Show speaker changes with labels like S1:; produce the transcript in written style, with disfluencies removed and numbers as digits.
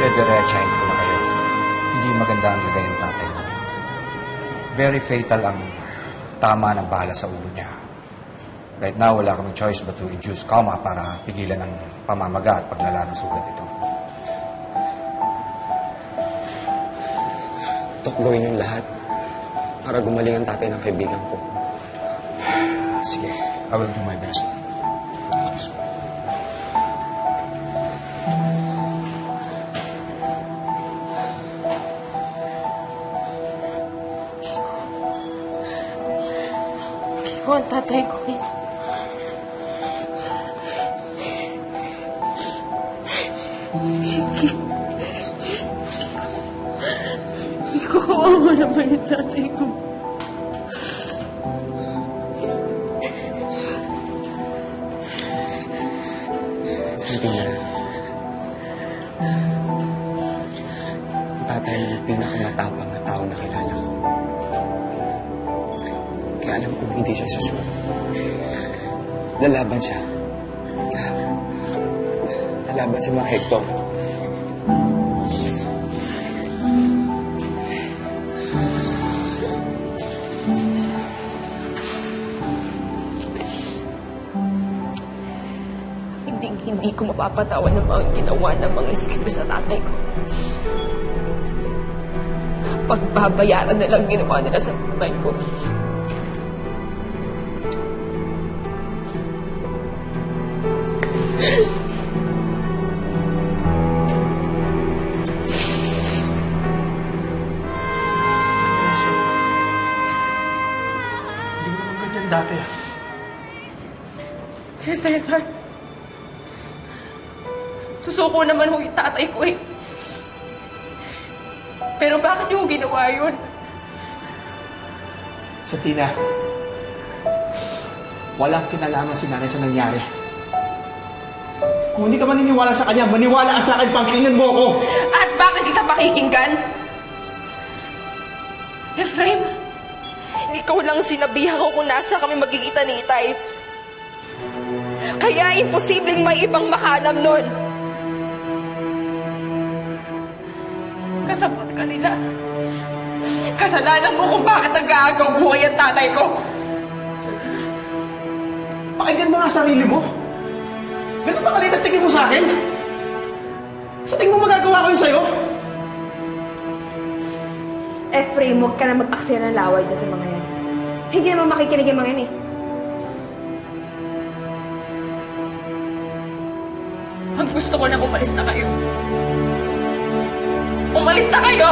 S1: Diretsahin ko na kayo. Hindi maganda ang lagay ng tatay mo. Very fatal ang tama ng bala sa ulo niya. Right now, wala kaming choice but to induce coma para pigilan ang pamamaga at paglala ng sugat ito.
S2: Dok, gawin yung lahat para gumaling ang tatay ng kaibigan ko.
S1: Sige, I will do my best.
S3: Kiko, ang tatay ko. Kiko, kawawa naman yung tatay ko.
S2: Santina, ang tatay mo yung pinakamatapang na tao na kilala ko. Kaya alam kong hindi siya susunod. Lalaban siya. Lalaban si mga Hector.
S3: Hindi ko mapapatawan ng mga ginawa ng mga iskribo sa tatay ko. Pagbabayaran na lang ginawa nila sa tatay ko.
S1: Hindi ko naman ganyan dati.
S3: Sir Cesar, susuko naman ho yung tatay ko eh. Pero bakit niyo ginawa yun?
S4: Santina, walang kinalaman si nanay sa nangyari. Kung hindi ka maniniwala sa kanya, maniwala ka sa akin, pangkinggan mo ako!
S3: At bakit kita pakikinggan? Efraim, ikaw lang sinabihan ko kung nasa kami magkikita ni Itay. Kaya imposibleng may ibang makalam nun. Kasabot ka nila. Kasalanan mo kung bakit nag-aagaw buhay ang tatay ko.
S4: Pakinggan mo nga sarili mo. Ganun ba kalit ang tingin mo sa akin? Sa tingin mo magagawa ko yun sa'yo?
S5: Efraim, huwag ka na mag-aksaya ng laway dyan sa mga yan. Hindi naman makikinig yung mga yan eh.
S3: Ang gusto ko na umalis na kayo. Umalis na kayo!